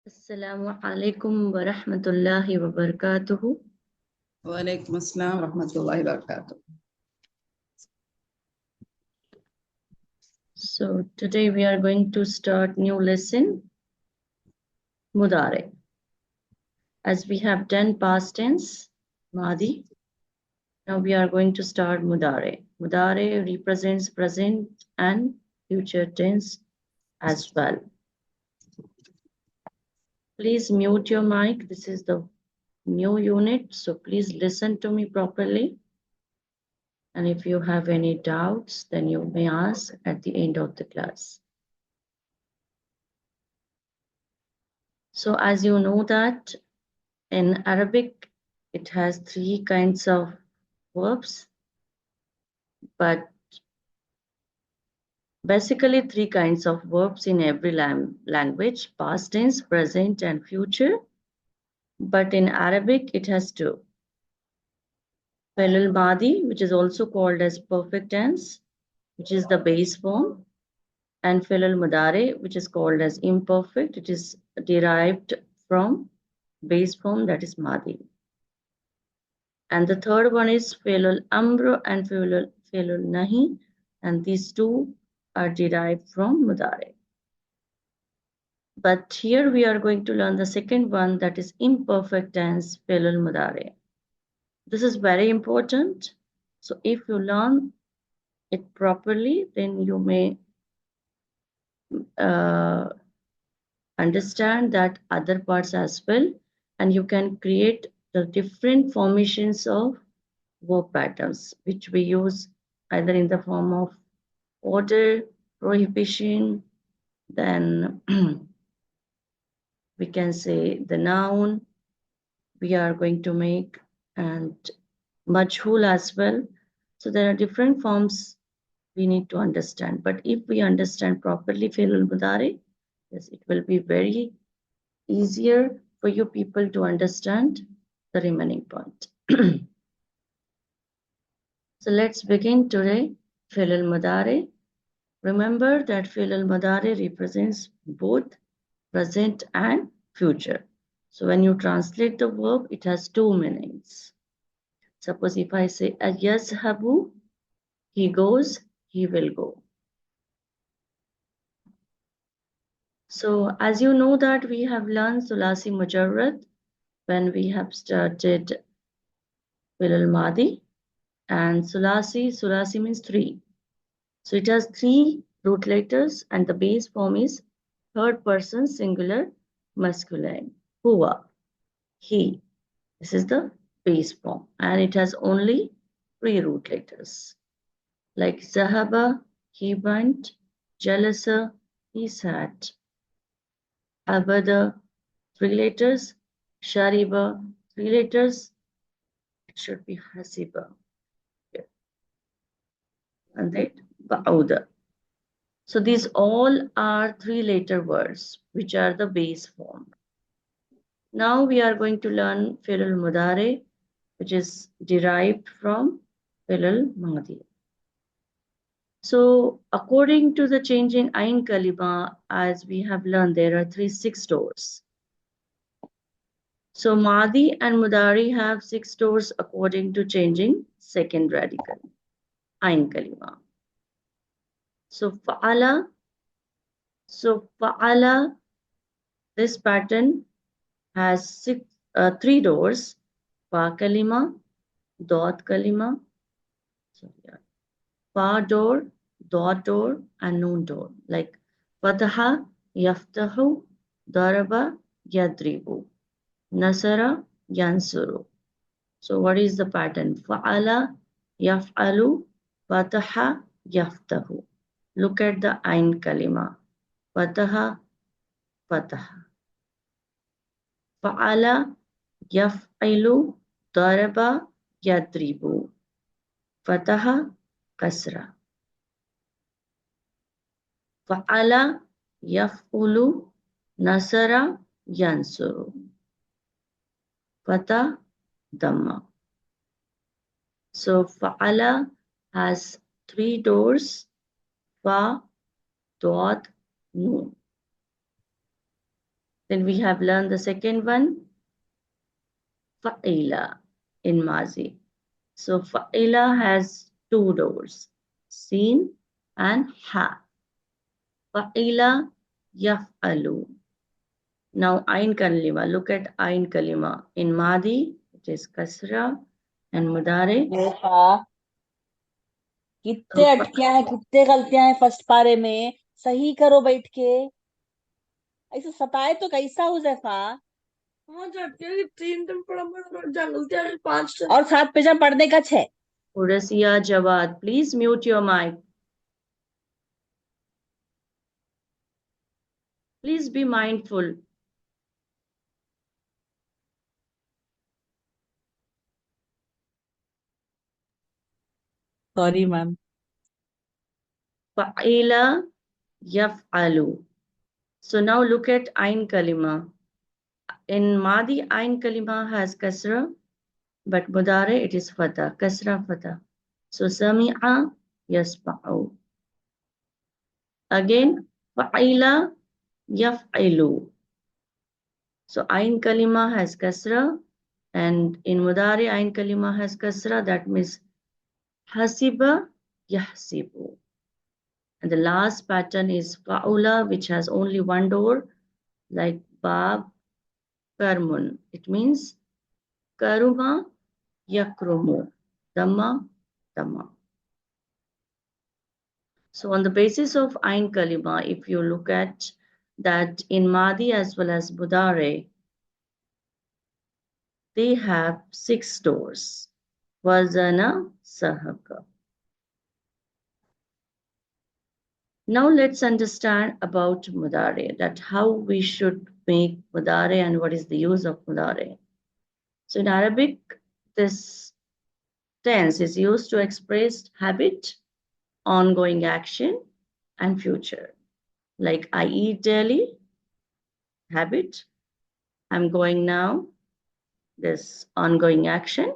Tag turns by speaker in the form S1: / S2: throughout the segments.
S1: Assalamu alaikum wa rahmatullahi wa barakatuhu.
S2: Wa alaikum assalam wa rahmatullahi wa barakatuh.
S1: So today we are going to start new lesson, Mudare. As we have done past tense, Madi, now we are going to start Mudare. Mudare represents present and future tense as well. Please mute your mic. This is the new unit, so please listen to me properly. And if you have any doubts, then you may ask at the end of the class. So as you know that in Arabic, it has three kinds of verbs, but basically three kinds of verbs in every language, past tense, present, and future. But in Arabic, it has two. Fi'l al-Madi, which is also called as perfect tense, which is the base form, and Fi'l al-Mudari, which is called as imperfect. It is derived from base form, that is Madi. And the third one is Fi'l al-Amr and Fi'l al-Nahi, and these two are derived from Mudari. But here we are going to learn the second one, that is imperfect tense, Fi'l al-Mudari. This is very important. So if you learn it properly, then you may understand that other parts as well, and you can create the different formations of verb patterns, which we use either in the form of order, prohibition, then we can say the noun we are going to make, and majhul as well. So there are different forms we need to understand. But if we understand properly fi'l al-mudari, yes, it will be very easier for you people to understand the remaining part. So let's begin today. Fi'l al-mudari. Remember that fi'l al-mudari represents both present and future. So when you translate the verb, it has two meanings. Suppose if I say yazhabu, he goes, he will go. So as you know that we have learned Sulasi Mujarrad when we have started Fi'l al-Madi, and Sulasi means three. So it has three root letters and the base form is third person singular masculine. Huwa, he. This is the base form and it has only three root letters. Like Zahaba, he went, Jalasa, he sat. Abada, three letters. Shariba, three letters. It should be Hasiba. And then Ba'uda. So these all are three-letter words, which are the base form. Now we are going to learn Fi'l al-Mudari, which is derived from Fi'l al-Madi. So according to the changing Ain Kalima, as we have learned, there are 6 doors. So Madi and Mudari have 6 doors according to changing second radical, Ain Kalima. So Fa'ala, this pattern has 3 doors, Fa Kalima, Dot Kalima, Fa door, Dot door, and Noon door. Like Fataha, Yaftahu, Daraba, Yadribu, Nasara, Yansuru. So what is the pattern? Fa'ala, Yaf'alu, Fataha, Yaftahu. Look at the Ain Kalima. Fataha, Fataha. Fa'ala, Yaf'ilu, Daraba, Yadribu. Fataha, Kasra. Fa'ala, Yaf'ulu, Nasara, Yansuru. Fatah, Dhamma. So Fa'ala has 3 doors, Fa, Dot, Noon. Then we have learned the second one, fa'ila in Mazi. So fa'ila has two doors, sin and ha. Fa'ila yaf'alu. Now ain kalima. Look at ain kalima. In Madi, it is kasra, and mudare.
S3: कितने अटकियां हैं, कितने गलतियां हैं first पारे में, सही करो बैठ के। ऐसे सताए तो कैसा हुजैफा? और 7 पेजा पढ़ने का 6।
S1: Urasiya Jawad, please mute your mic. Please be mindful.
S3: Sorry ma'am.
S1: Fa'ila yaf'alu. So now look at ain kalima. In Madi, ain kalima has kasra, but mudare it is fatha, kasra fatha. So sami'a yasma'u. Again, fa'ila yaf'ilu. So ain kalima has kasra, and in mudare ain kalima has kasra. That means hasiba yahsibu. And the last pattern is fa'ula, which has only one door, like bab, karmun. It means karuma, yakrumu, dhamma, dhamma. So on the basis of ain kalima, if you look at that in Madi as well as Budare, they have 6 doors. Wazana, sahaka. Now let's understand about mudare, that how we should make mudare and what is the use of mudare. So in Arabic, this tense is used to express habit, ongoing action, and future. Like I eat daily, habit, I'm going now, this ongoing action,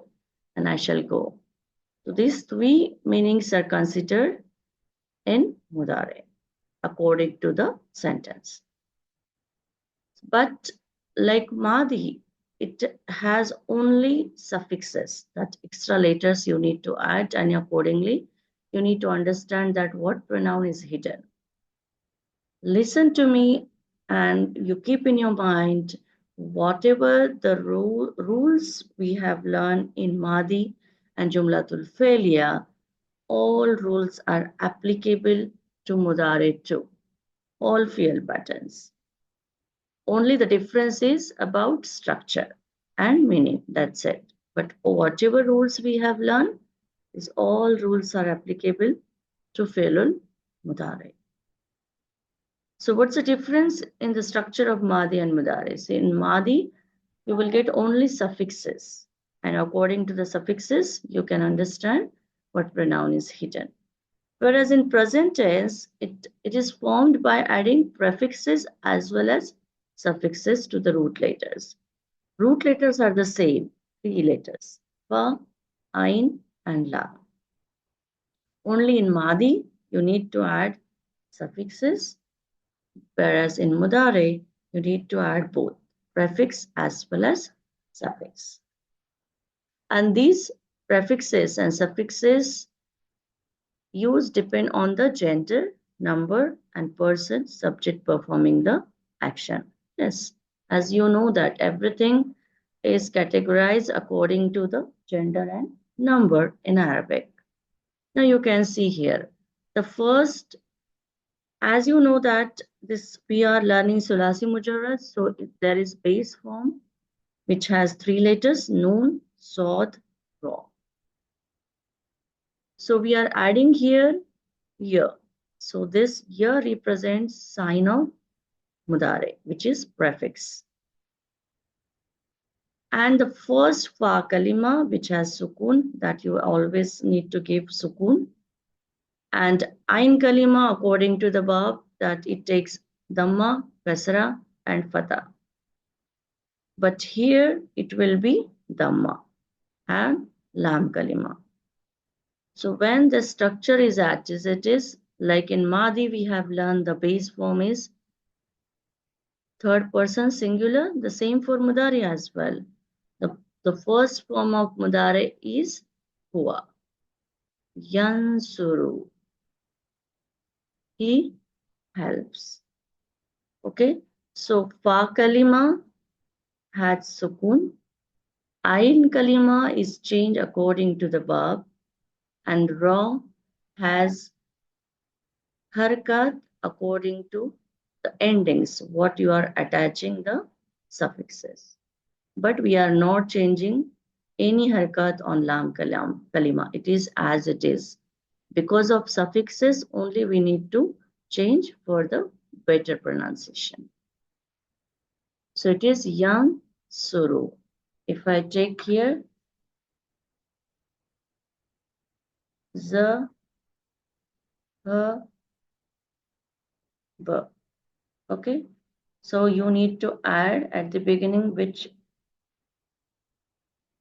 S1: and I shall go. So these 3 meanings are considered in mudare according to the sentence. But like Madi, it has only suffixes, that extra letters you need to add, and accordingly you need to understand that what pronoun is hidden. Listen to me and you keep in your mind whatever the rules we have learned in Madi and Jumlatul Failure, all rules are applicable to Mudare too, all field buttons. Only the difference is about structure and meaning, that's it. But whatever rules we have learned, is all rules are applicable to Fi'lul Mudare. So what's the difference in the structure of Madi and Mudare? So in Madi, you will get only suffixes. And according to the suffixes, you can understand what pronoun is hidden. Whereas in present tense, it is formed by adding prefixes as well as suffixes to the root letters. Root letters are the same, 3 letters, fa, ain, and la. Only in Madi, you need to add suffixes, whereas in Mudare, you need to add both prefix as well as suffix. And these prefixes and suffixes use depend on the gender, number, and person, subject performing the action. Yes, as you know that everything is categorized according to the gender and number in Arabic. Now you can see here, the first, as you know that this we are learning Sulasi Mujarrad, so there is base form which has 3 letters, Noon, Sod, Ra. So we are adding here year. So this year represents sign of Mudare, which is prefix. And the first fa kalima, which has sukun, that you always need to give sukun. And ain kalima, according to the verb, that it takes dhamma, kasra, and fatha. But here it will be dhamma and lam kalima. So when the structure is as it is, like in Madi, we have learned the base form is third person singular, the same for mudari as well. The first form of mudari is huwa. Yansuru. He helps. Okay. So fa kalima had sukun. Ain kalima is changed according to the verb. And ra has harakat according to the endings, what you are attaching the suffixes. But we are not changing any harakat on lam kalima. It is as it is. Because of suffixes, only we need to change for the better pronunciation. So it is yan suru. If I take here z, h, b. Okay. So you need to add at the beginning which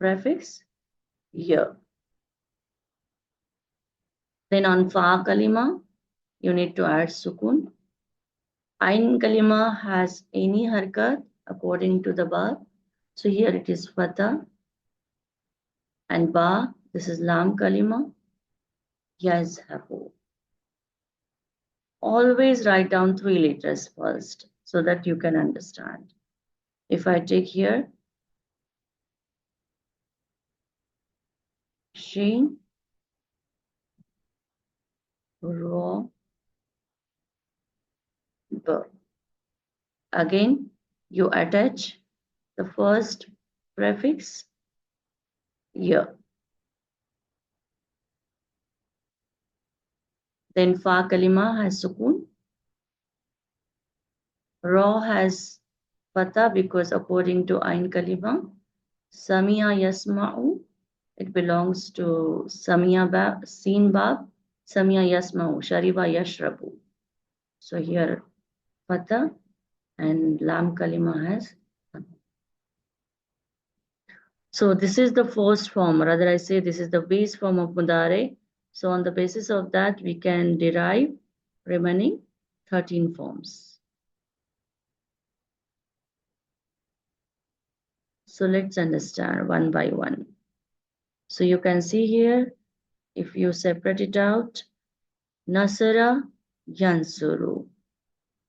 S1: prefix? Ya. Then on fa kalima, you need to add sukun. Ain kalima has any harkat according to the verb. So here it is fatha. And ba, this is lam kalima. Yazhabu. Always write down 3 letters first so that you can understand. If I take here Sheen, Ra, B. Again, you attach the first prefix Ya. Then fa kalima has sukun. Ra has fatha because according to Ain kalima, Samia yasma'u, it belongs to Samia bab, Seen bab, Samia yasma'u, Shariba yashrabu. So here fatha and lam kalima has. So this is the first form, rather I say this is the base form of mudare. So on the basis of that, we can derive remaining 13 forms. So let's understand one by one. So you can see here, if you separate it out, Nasara Yansuru.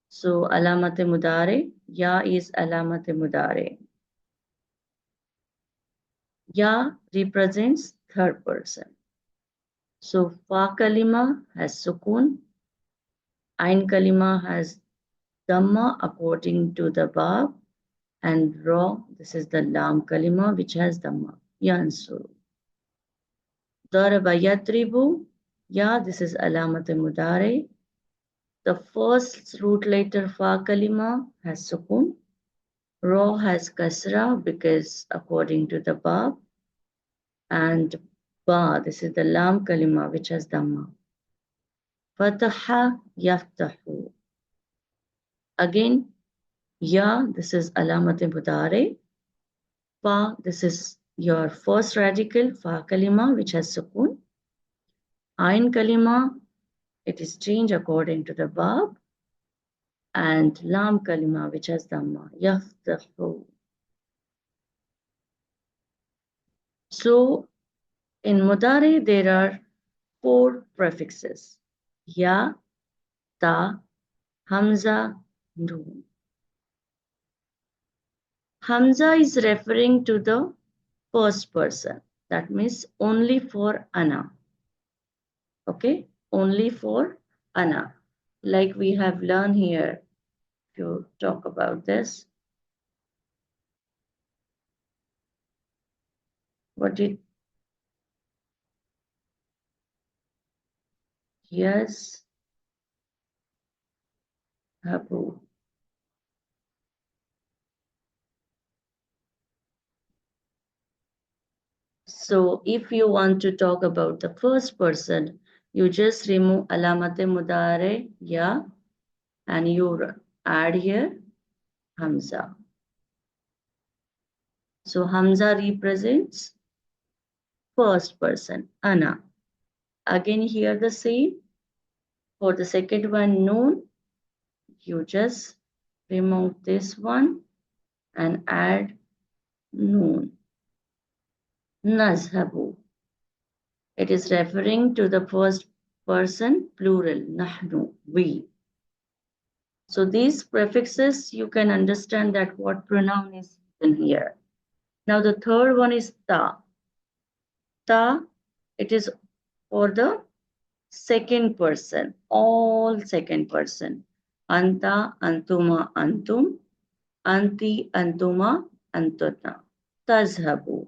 S1: So alamate mudare, ya is alamate mudare. Ya represents third person. So fa kalima has sukun, ain kalima has dhamma according to the verb, and ra, this is the lam kalima which has dhamma, yansuru. Daraba yatribu, ya, this is alamat mudare. The first root letter fa kalima has sukun. Ra has kasra because according to the verb. And ba, this is the lam kalima which has dhamma. Fataha yaftahu. Again, ya, this is alamat mudare. Fa, this is your first radical, fa kalima which has sukun. Ain kalima, it is changed according to the verb. And lam kalima which has dhamma, yaftahu. So in mudare there are 4 prefixes: ya, ta, hamza, nun. Hamza is referring to the first person. That means only for ana. Okay, only for ana. Like we have learned here, if you talk about this. What did? Yes, Habu. So if you want to talk about the first person, you just remove alamate mudare ya and you add here Hamza. So Hamza represents first person, ana. Again here the same. For the second one, noon, you just remove this one and add noon. Nazhabu. It is referring to the first person plural, nahnu, we. So these prefixes, you can understand that what pronoun is in here. Now the third one is ta. Ta, it is for the second person, all second person. Anta, antuma, antum, anti, antuma, antuna. Tazhabu.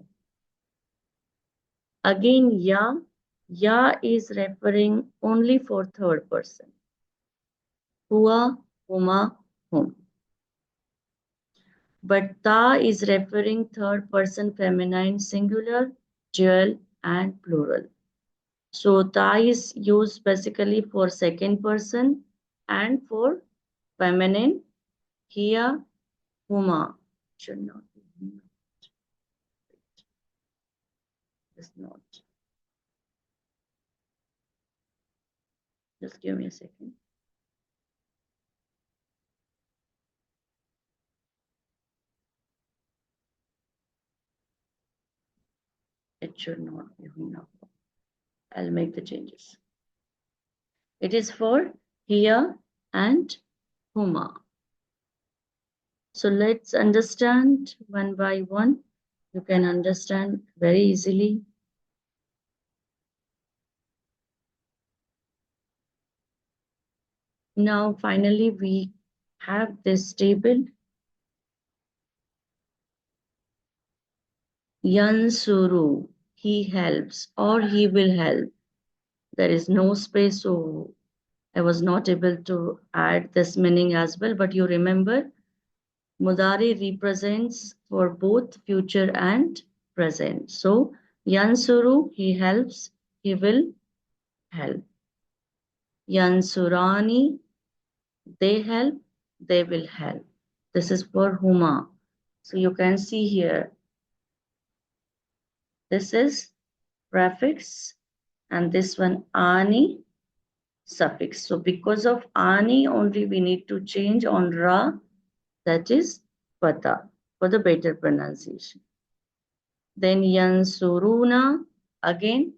S1: Again, ya. Ya is referring only for third person. Hua, huma, hum. But ta is referring third person feminine singular, dual, and plural. So ta is used basically for second person and for feminine. Here, huma should not be. It's not. Just give me a second. It should not be huna. I'll make the changes. It is for here and huma. So let's understand one by one. You can understand very easily. Now, finally, we have this table. Yansuru, he helps or he will help. There is no space, so I was not able to add this meaning as well. But you remember, Mudari represents for both future and present. So, Yansuru, he helps, he will help. Yansurani, they help, they will help. This is for Huma. So you can see here, this is prefix and this one ani, suffix. So because of ani only we need to change on ra, that is pata, for the better pronunciation. Then yansuruna, again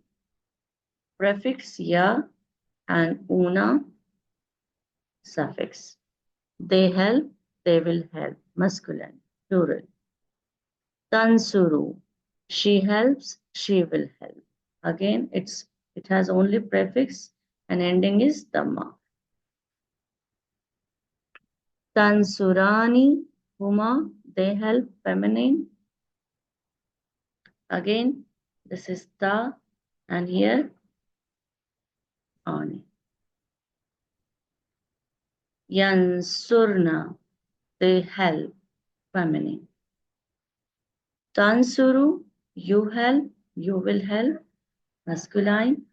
S1: prefix ya and una, suffix. They help, they will help, masculine, plural. Tansuru, she helps, she will help. Again, it has only prefix and ending is dhamma. Tansurani, huma, they help, feminine. Again, this is ta and here ani. Yansurna, they help, feminine. Tansuru, you help, you will help, masculine.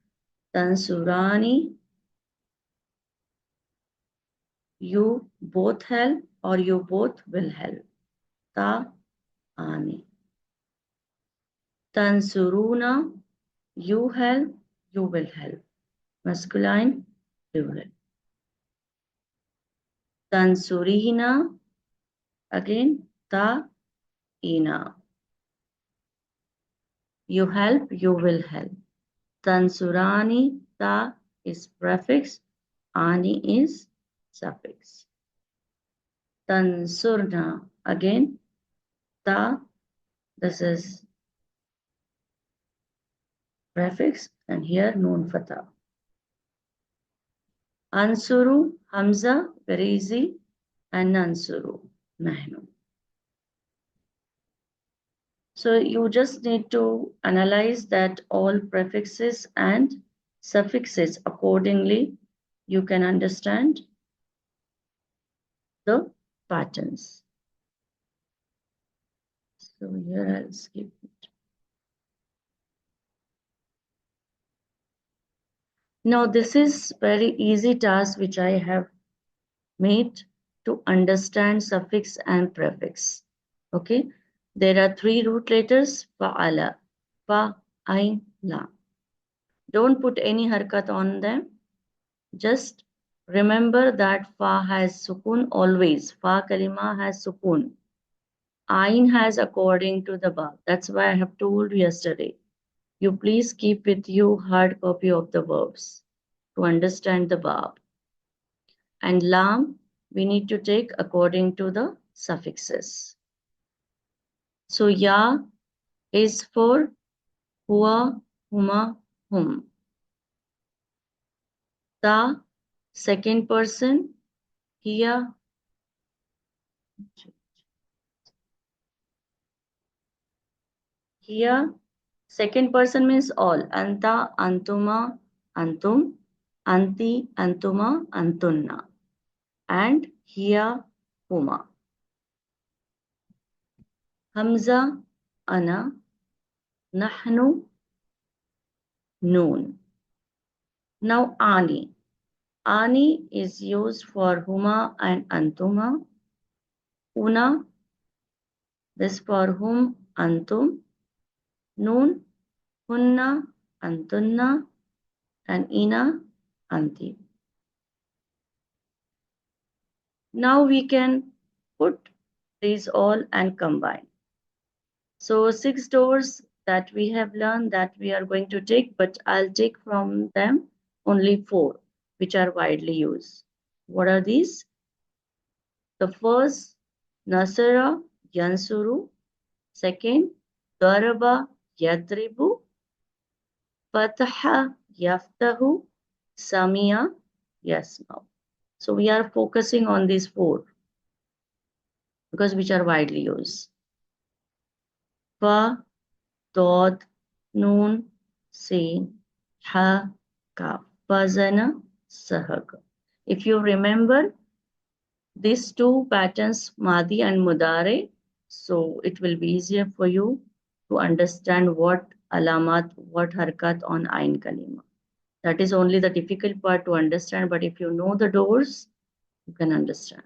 S1: Tansurani, you both help or you both will help. Ta ani. Tansuruna, you help, you will help. Masculine, plural. Tansurina, again, ta ina. You help, you will help. Tansurani, ta is prefix, ani is suffix. Tansurna, again, ta, this is prefix, and here noon fatah. Ansuru, Hamza, very easy, and Nansuru, Nahnu. So you just need to analyze that all prefixes and suffixes accordingly. You can understand the patterns. So here I'll skip it. Now this is very easy task which I have made to understand suffix and prefix. Okay, there are three root letters, fa'ala, fa, ain, la. Don't put any harkat on them. Just Remember that fa has sukun always. Fa kalima has sukun. Ain has according to the verb. That's why I have told you yesterday. You please keep with you hard copy of the verbs to understand the verb. And lam, we need to take according to the suffixes. So ya is for huwa, huma, hum. Ta, second person, hiya. Here, second person means all. Anta, antuma, antum, anti, antuma, antunna. And here, huma. Hamza, ana, nahnu, noon. Now, ani. Ani is used for huma and antuma. Una, this for whom, antum. Noon, hunna, antunna. And ina, anti. Now we can put these all and combine. So 6 doors that we have learned that we are going to take, but I'll take from them only 4, which are widely used. What are these? The first, Nasara, Yansuru. Second, Daraba, Yadribu. Fataha, Yaftahu. Samia, Yasmau. So we are focusing on these 4 because which are widely used. Fa, Dod, Noon, Sin, Ha, Kaf. Fazana, Sahag. If you remember these 2 patterns, Madi and Mudare, so it will be easier for you to understand what alamat, what harkat on Ain Kalima. That is only the difficult part to understand, but if you know the doors, you can understand.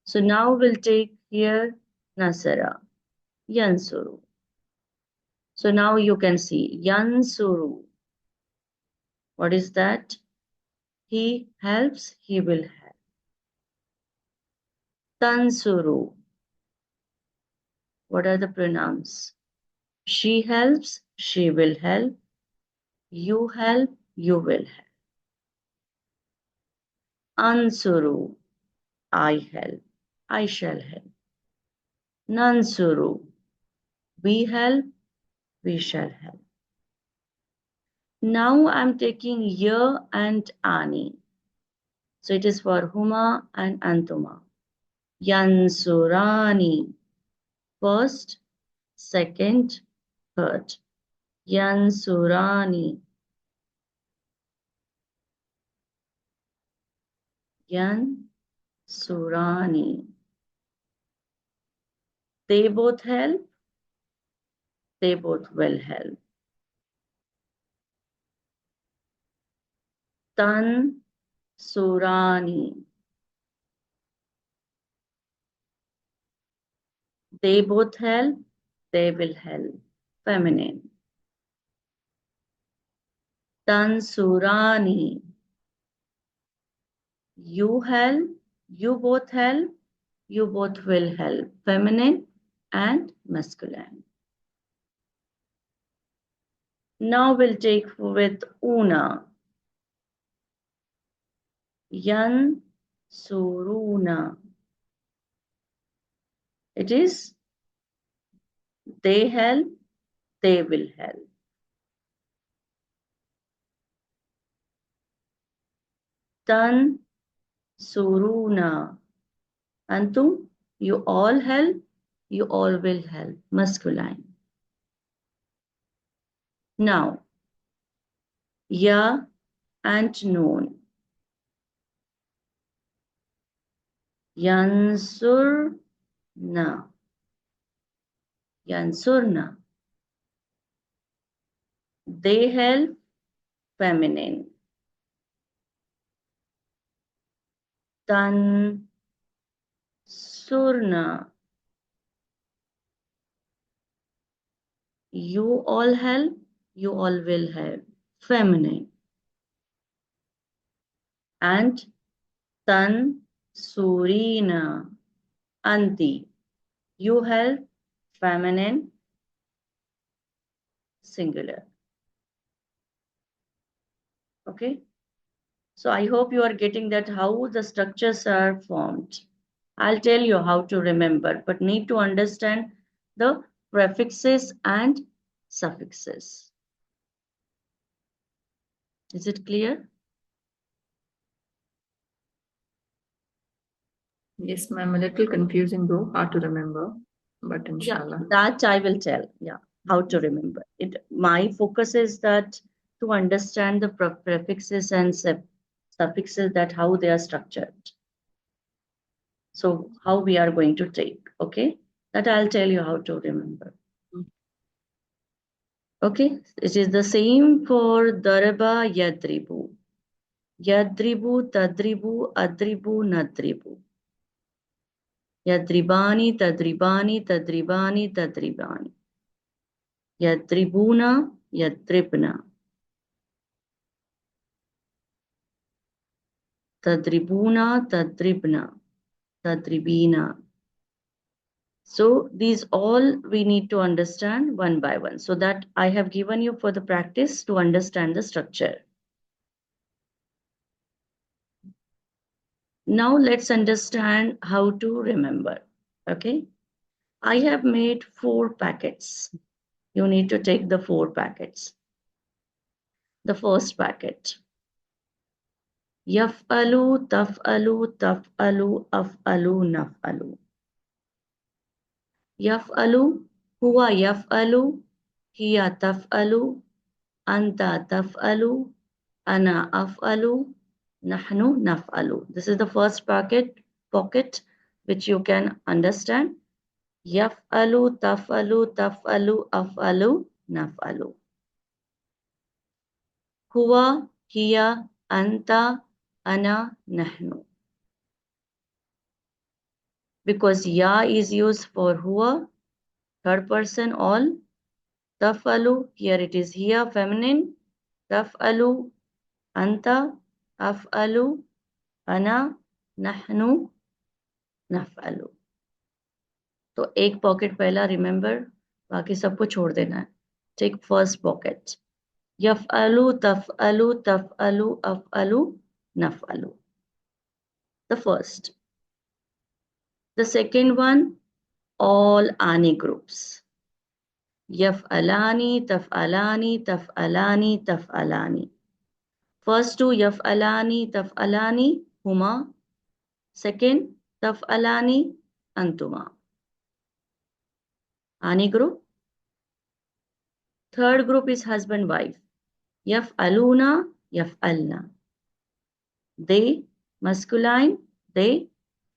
S1: So now we'll take here Nasara, Yansuru. So now you can see Yansuru. What is that? He helps, he will help. Tansuru. What are the pronouns? She helps, she will help. You help, you will help. Ansuru. I help, I shall help. Nansuru. We help, we shall help. Now I'm taking Ya and Ani. So it is for Huma and Antuma. Yansurani. First, second, third. Yansurani. Yansurani. They both help. They both will help. Tan Surani. They both help. They will help. Feminine. Tan Surani. You help. You both help. You both will help. Feminine and masculine. Now we'll take with Una. Yan Suruna. It is they help, they will help. Tan Suruna. Antum, you all help, you all will help. Masculine. Now, Ya and Noon. Yansurna. Yansurna. They help, feminine. Tan Surna. You all help, you all will help. Feminine. and tansurina, anti. You help, feminine, singular. Okay. So I hope you are getting that how the structures are formed. I'll tell you how to remember, but need to understand the prefixes and suffixes. Is it clear?
S4: Yes, ma'am. A little confusing though, hard to remember, but inshallah.
S1: Yeah, that I will tell. Yeah, how to remember it. My focus is that to understand the prefixes and suffixes, that how they are structured. So how we are going to take, okay? That I'll tell you how to remember. Okay, it is the same for daraba, yadribu. Yadribu, tadribu, adribu, nadribu. Yadribani, tadribani, tadribani, tadribani. Yadribuna, yadribna. Tadribuna, tadribna, tadribina. So these all we need to understand one by one. So that I have given you for the practice to understand the structure. Now let's understand how to remember. Okay. I have made 4 packets. You need to take the 4 packets. The first packet. Yaf'alu, taf'alu, taf'alu, af'alu, naf'alu. Yaf'alu, huwa yaf'alu, hiya taf'alu, anta taf'alu, ana af'alu, nahnu naf'alu. This is the first pocket which you can understand. Yaf'alu, taf'alu, taf'alu, af'alu, naf'alu. Huwa, hiya, anta, ana, nahnu. Because ya is used for huwa, third person all. Taf'alu, here it is hiya, feminine. Taf'alu, anta, af'alu, ana, nahnu, naf'alu. तो एक pocket पहला remember, बाकी सबको छोड़ देना है. Take first pocket. Yaf'alu, taf'alu, taf'alu, af'alu, naf'alu. The first. The second one, all ani groups. Yaf'alani, taf'alani, taf'alani, taf'alani. First two, yaf'alani, taf'alani, huma. Second, taf'alani, antuma. Ani group. Third group is husband-wife. Yaf'aluna, yaf'alna. They, masculine, they,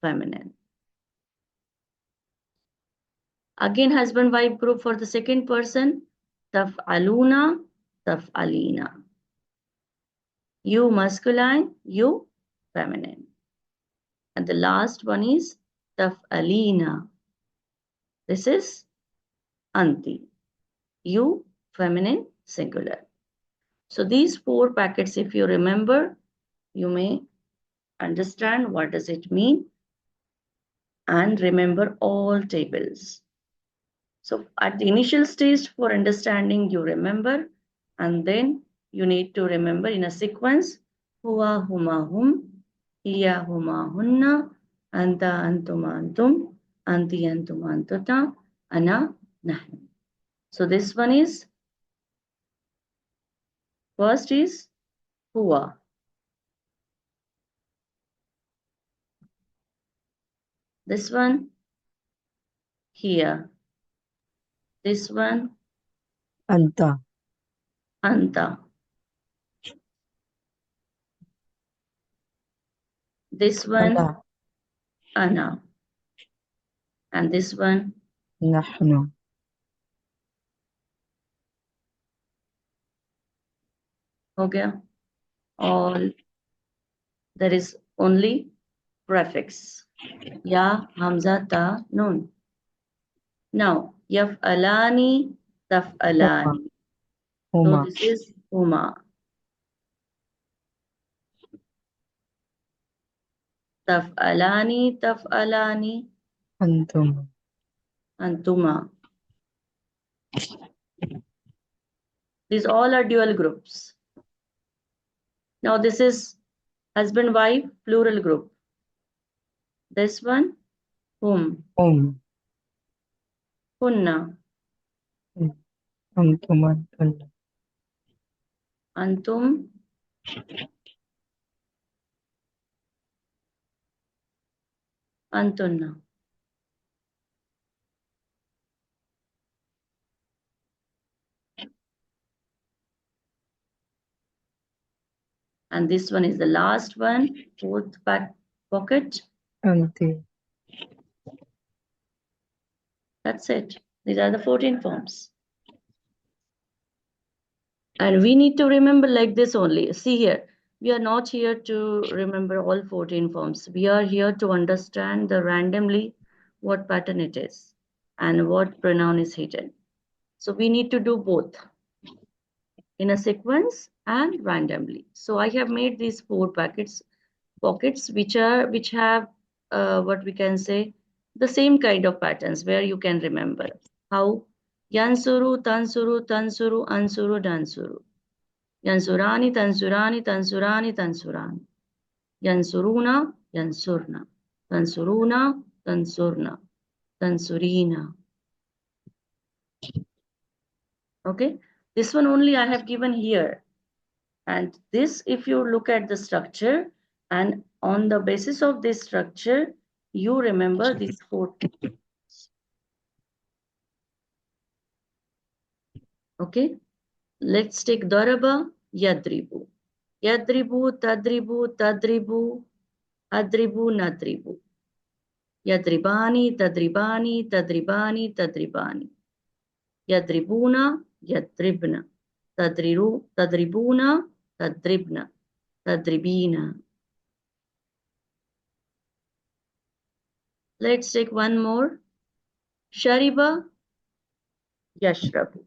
S1: feminine. Again, husband-wife group for the second person. Taf'aluna, taf'alina. You masculine, you feminine. And the last one is taf'alina. This is anti. You feminine singular. So these 4 packets, if you remember, you may understand what does it mean and remember all tables. So at the initial stage for understanding, you remember, and then you need to remember in a sequence, huwa, huma, hum, hiya, huma, hunna, anta, antuma, antum, anti, antuma, antuta, ana, nahnu. So this one is, first is huwa. This one, here. This one,
S3: Anta.
S1: anta. This one,
S3: Ana.
S1: ana. And this one,
S3: Nahnu.
S1: ho gaya? All, there is only prefix. Ya, hamza, ta, nun. Now, yaf'alani, taf'alani. So
S3: Huma.
S1: this is huma. Taf'alani, taf'alani.
S5: Antum.
S1: Antuma. These all are dual groups. Now this is husband-wife plural group. This one, whom, hunna,
S5: Antum. Antunna.
S1: antum, antunna. And this one is the last one, fourth pocket.
S5: Anti.
S1: That's it. These are the 14 forms. And we need to remember like this only. See here, we are not here to remember all 14 forms. We are here to understand the randomly what pattern it is and what pronoun is hidden. So we need to do both in a sequence and randomly. So I have made these 4 pockets which have what we can say the same kind of patterns where you can remember how yansuru, tansuru, tansuru, ansuru, dansuru. Yansurani, tansurani, tansurani, tansurani. Yansuruna, yansurna. Tansuruna, tansurna. Tansurina. Okay, this one only I have given here. And this, if you look at the structure, and on the basis of this structure, you remember these 4. Okay, let's take daraba, yadribu. Yadribu, tadribu, tadribu, adribu, nadribu. Yadribani, tadribani, tadribani, tadribani. Yadribuna, yadribna. Tadribuna, tadribna. Tadribina. Let's take one more. Shariba, yashrabu.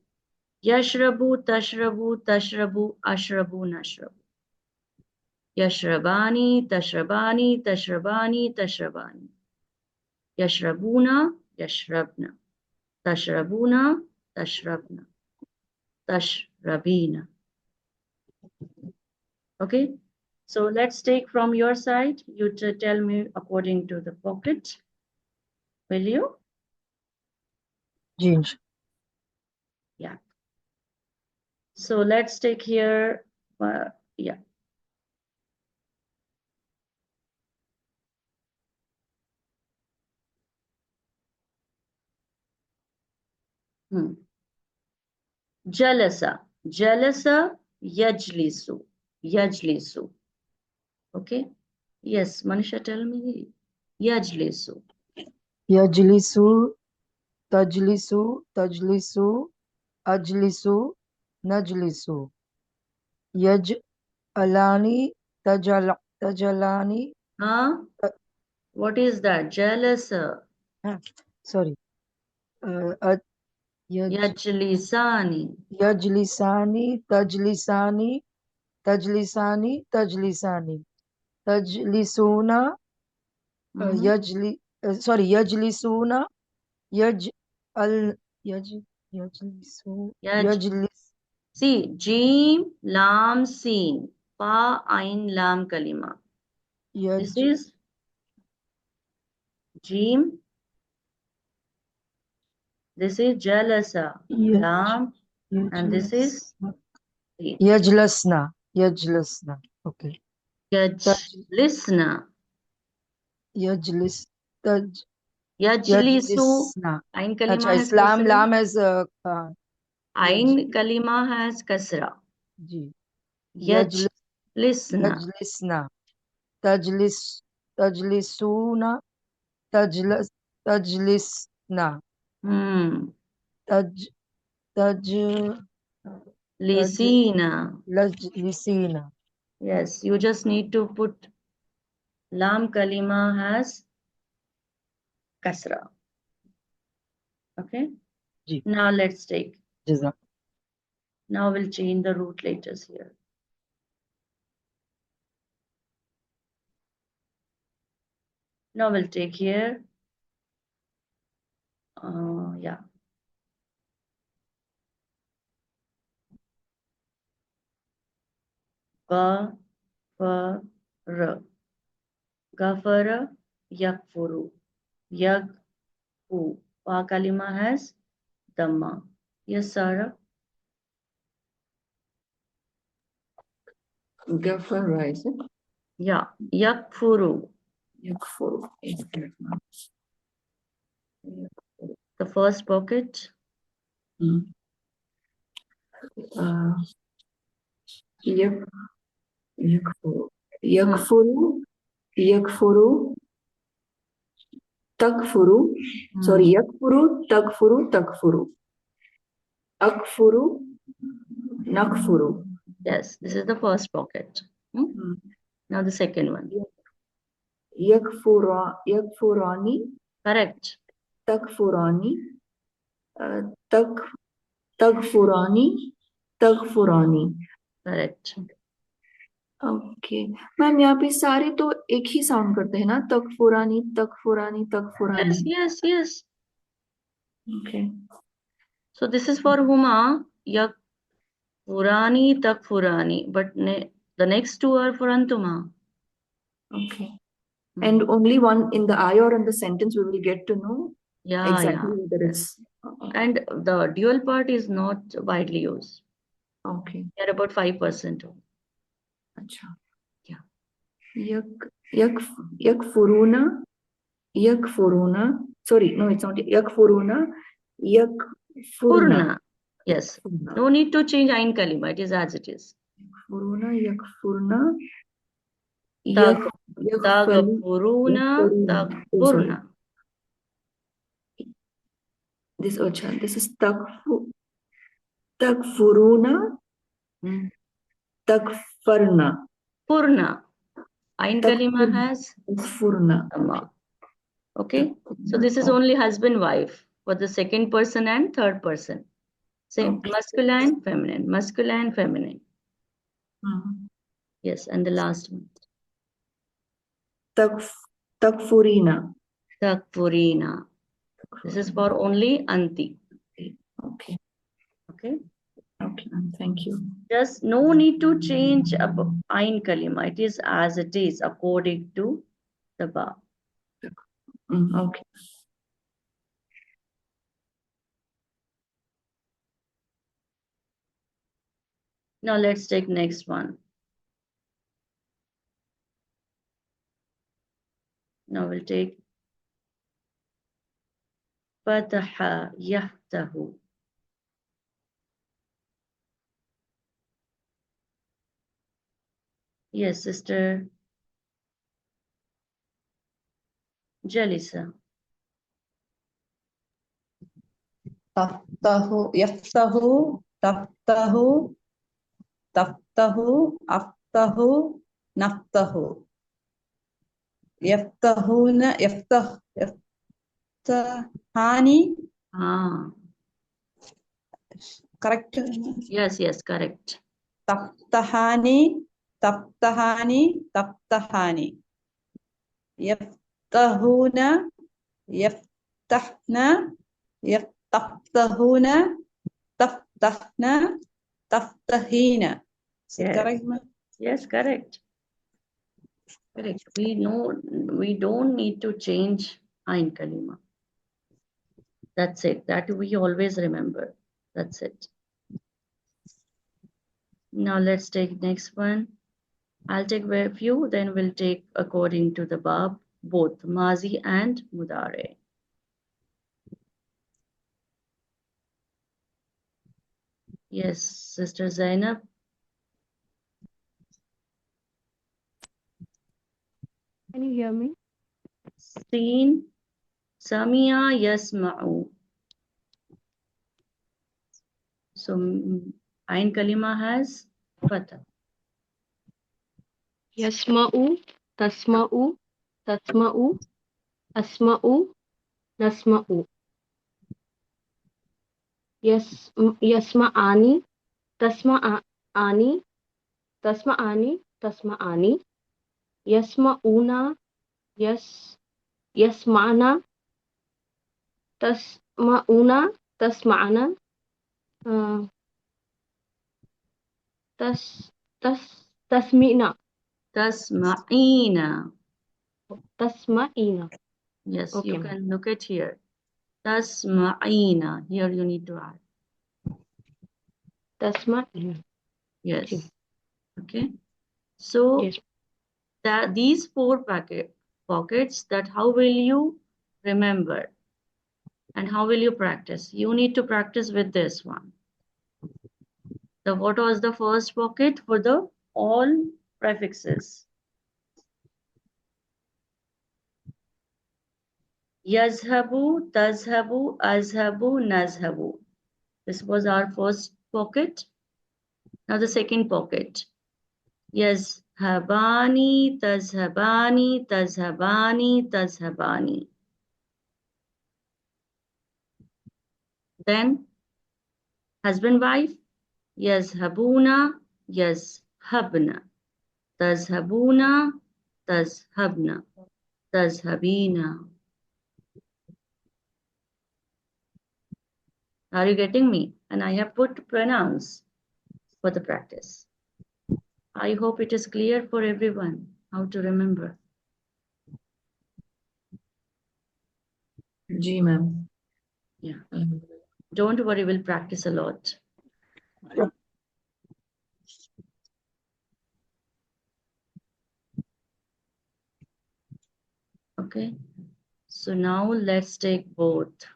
S1: Yashrabu, tashrabu, tashrabu, ashrabu, nashrabu. Yashrabani, tashrabani, tashrabani, tashrabani. Yashrabuna, yashrabna. Tashrabuna, tashrabna. Tashrabina. Okay, so let's take from your side. You tell me according to the pocket. Will you?
S5: Jinj.
S1: Yeah. So let's take here. Yeah. Jalasa. Jalasa, yajlisu. Yajlisu. Okay. Yes, Manisha, tell me. Yajlisu.
S5: Yajlisu. Tajlisu. Tajlisu. Ajlisu. Najlisu. Yaj. Alani. Tajalani.
S1: Huh? What is that? Jalasa.
S5: Sorry.
S1: Yajlisani.
S5: Yajlisani. Tajlisani. Tajlisani. Tajlisani. Tajlisuna. Yajlisuna. Yajlis.
S1: See, Jim, Lam, Sin. Pa, Ain, Lam, Kalima. This is Jim. This is Jalasa. Lam. And this is Sin.
S5: Yajlasna. Yajlasna. Okay.
S1: Yajlisna.
S5: Yajlis.
S1: Yajlisu. Ain Kalima has
S5: Islam.
S1: kasra.
S5: Lam has
S1: Ain Kalima has kasra.
S5: Ji.
S1: Yajlisna.
S5: Yajlisna. Tajlisuna. Tajlisna. Lisina.
S1: Yes, you just need to put Lam Kalima has kasra. Okay.
S5: Ji.
S1: Now let's take.
S5: Jazak.
S1: Now we'll change the root letters here. Now we'll take here. Yeah. Gafara. Gafara, yakfuru. Yakfu. Fa kalima has Dhamma. Yes, Sarah?
S4: Gafara, is it?
S1: Yeah. Yakfuru.
S4: Yakfuru.
S1: The first pocket.
S4: Yakfuru. Yakfuru. Yakfuru. Takfuru. Sorry, yakfuru, takfuru, takfuru. Akfuru, nakfuru.
S1: Yes, this is the first pocket. Now the second one.
S4: Yakfurani,
S1: Correct.
S4: takfurani, tagfurani, tagfurani.
S1: Correct.
S4: Okay ma'am यहाँ पे सारे तो एक ही sound करते हैं ना, तकफुरानी तकफुरानी
S1: Yes,
S4: तकफुरानी.
S1: yes, yes.
S4: Okay.
S1: So this is for Huma. Yakfurani, takfurani. But the next two are for Antuma.
S4: Okay. And only one in the ayah or in the sentence we will get to know
S1: Yeah,
S4: exactly
S1: yeah.
S4: whether it's.
S1: And the dual part is not widely used.
S4: Okay.
S1: They are about 5%.
S4: अच्छा.
S1: Yeah.
S4: Yakfuruna. Sorry, no, it's not yakfuruna. Yakfurna.
S1: Purna. Yes.
S4: Yakfurna.
S1: No need to change Ain Kalima. It is as it is.
S4: Yakfuruna.
S1: Tagfuruna.
S4: Oh, sorry.
S1: Tagfurna.
S4: This is takfuruna. Takfarna.
S1: Purna. Ain Kalima has
S4: Takfurna.
S1: Dhamma. Okay. So this is only husband, wife for the second person and third person. Same.
S4: Okay.
S1: Masculine, feminine. Masculine, feminine. Yes. And the last one.
S4: Takfurina.
S1: Takfurina. This is for only Anti.
S4: Okay.
S1: Okay.
S4: Okay. Thank you.
S1: Just no need to change Ain Kalima. It is as it is according to the Ba.
S4: Okay.
S1: Now let's take next one. Now we'll take Fataha Yahtahu. Yes, Sister Jalisa.
S2: Taftahu, yaftahu, taftahu, taftahu, aftahu, naftahu. Yaftahuna, yaftahani. Correct?
S1: Yes, yes, correct.
S2: Taftahani, taftahani, taftahani. Yaftahuna, yaftahna, taftahuna, taftahna, taftahina. Is it
S1: Yes.
S2: correct, ma'am?
S1: Yes, correct. Correct. We know we don't need to change Ain Kalima. That's it. That we always remember. That's it. Now let's take next one. I'll take a few, then we'll take according to the Bab, both Mazi and Mudare. Yes, Sister Zainab.
S6: Can you hear me?
S1: Seen, Samia Yasma'u. So Ain Kalima has Fatah.
S6: Yasma'u, tasma'u, tasma'u, asma'u, nasma'u. Yasma'ani, tasma'ani, tasma'ani, tasma'ani. Yasma'una, يسمعنا تسمعون تسمعنا تسمعنا
S1: tasma'ina.
S6: تسمعين.
S1: Yes,
S6: Okay,
S1: you
S6: ma'am.
S1: can look at here. Tasma'ina. Here you need to add.
S6: تسمعين.
S1: Yes. Okay. So
S6: Yes.
S1: that these four pockets, that how will you remember and how will you practice? You need to practice with this one. What was the first pocket for the all prefixes? Yazhabu, tazhabu, azhabu, nazhabu. This was our first pocket. Now the second pocket. Yazhabani, tazhabani, tazhabani, tazhabani. Then husband, wife. Yazhabuna, yazhabna. Tazhabuna, tazhabna. Tazhabina. Are you getting me? And I have put pronouns for the practice. I hope it is clear for everyone how to remember.
S4: जी ma'am.
S1: Yeah. Don't worry, we'll practice a lot. Okay. So now let's take both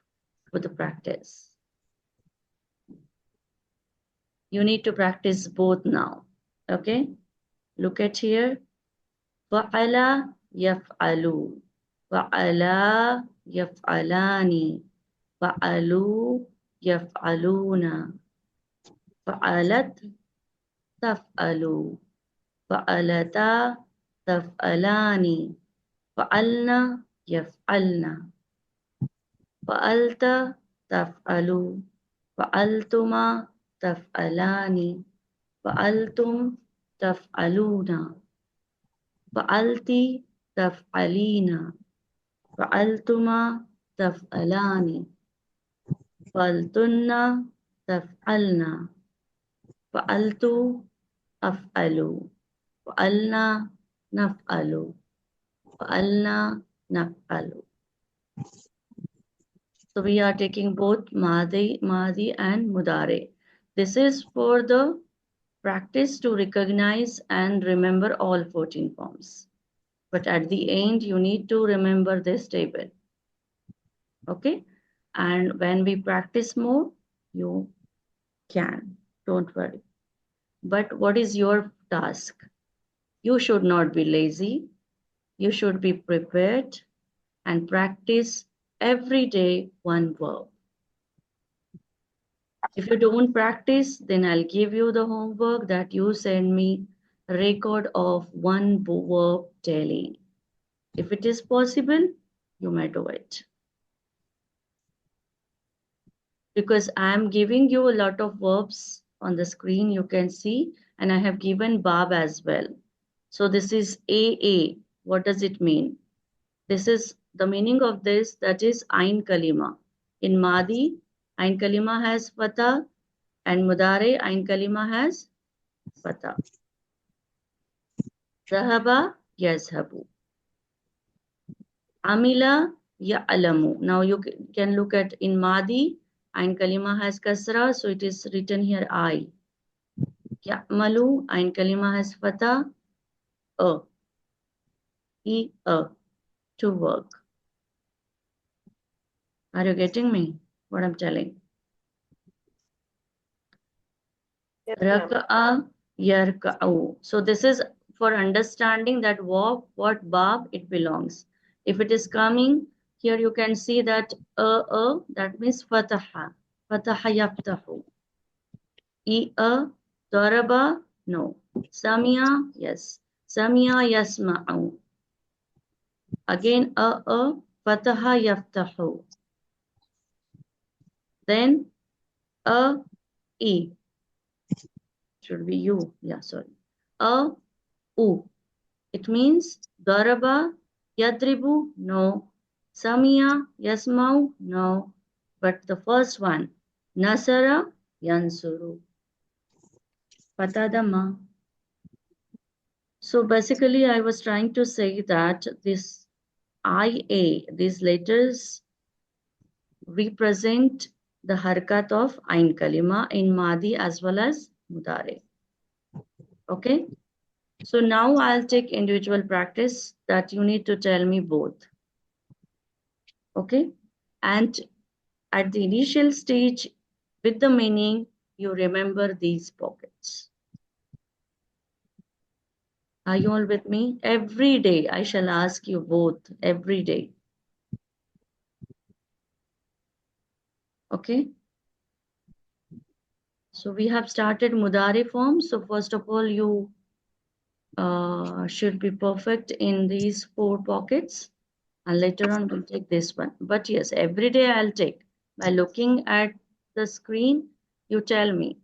S1: for the practice. You need to practice both now. Okay. Look at here. Fa'ala yaf'alu. Fa'ala yaf'alani. Fa'alu yaf'aluna. Fa'alat taf'alu. Fa'alata taf'alani. Fa'alna yaf'alna. Fa'alta taf'alu. Fa'altuma taf'alani. Fa'altum taf'aluna. Fa'alti taf'alina. Fa'altuma taf'alani. Fa'altunna taf'alna. Fa'altu af'alu. Fa'alna naf'alu. Fa'alna naf'alu. So we are taking both Madi and Mudare. This is for the practice to recognize and remember all 14 forms. But at the end, you need to remember this table. Okay? And when we practice more, you can. Don't worry. But what is your task? You should not be lazy. You should be prepared and practice every day one verb. If you don't practice, then I'll give you the homework that you send me a record of one verb daily. If it is possible, you may do it. Because I am giving you a lot of verbs on the screen, you can see, and I have given Bab as well. So this is AA. What does it mean? This is the meaning of this, that is Ain Kalima. In Madi, Ain Kalima has Fatah, and Mudare, Ain Kalima has Fatah. Zahaba, yazhabu. Amila, ya'lamu. Now you can look at in Madi, Ain Kalima has Kasra, so it is written here I. Ya'malu, Ain Kalima has Fatah, A. A. To work. Are you getting me? What I'm telling? Raka'a, yarka'u. So this is for understanding that what bab it belongs. If it is coming, here you can see that that means fataha. Fataha yaftahu. Daraba, no. Samia, yes. Samia yasma'u. Again, fataha yaftahu. Then, e. Should be you. Yeah, sorry. U. It means daraba, yadribu, no. Samia, Yasmau, no. But the first one, Nasara, Yansuru. Patadama. So basically, I was trying to say that this IA, these letters represent the harakat of Ain Kalima in Madi as well as Mudare. Okay? So now I'll take individual practice that you need to tell me both. Okay? And at the initial stage, with the meaning, you remember these pockets. Are you all with me? Every day I shall ask you both, every day. Okay? So we have started Mudare form. So first of all, you should be perfect in these 4 pockets. And later on, we'll take this one. But yes, every day I'll take. By looking at the screen, you tell me.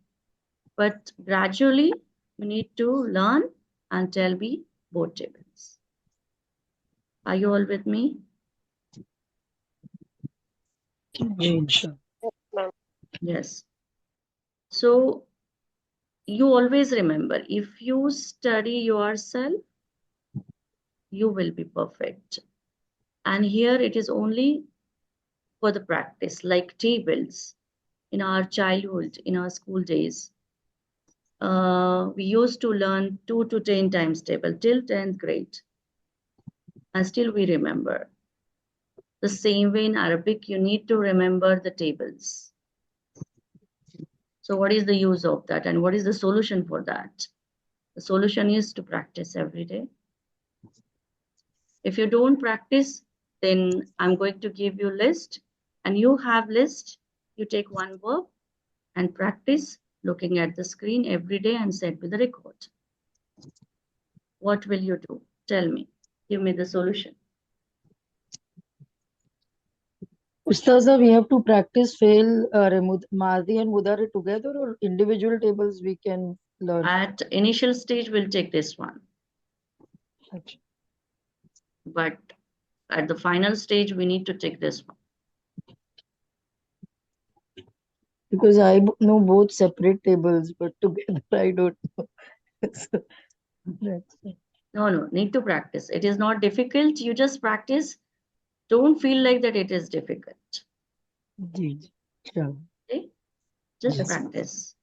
S1: But gradually, you need to learn and tell me both tables. Are you all with me? Yes. So you always remember, if you study yourself, you will be perfect. And here it is only for the practice, like tables. In our childhood, in our school days, we used to learn 2 to 10 times table till 10th grade. And still we remember. The same way in Arabic, you need to remember the tables. So what is the use of that? And what is the solution for that? The solution is to practice every day. If you don't practice, then I'm going to give you list, and you have list. You take one verb and practice looking at the screen every day and set with the record. What will you do? Tell me. Give me the solution.
S5: Ustaza, we have to practice fail Madi and Mudare together, or individual tables we can learn?
S1: At initial stage, we'll take this one.
S5: Achha.
S1: But at the final stage, we need to take this one.
S5: Because I know both separate tables, but together I don't know. So, that's it.
S1: No, need to practice. It is not difficult. You just practice. Don't feel like that it is difficult.
S5: Ji, sure.
S1: Okay? Just
S2: Yes, ma'am.
S1: practice.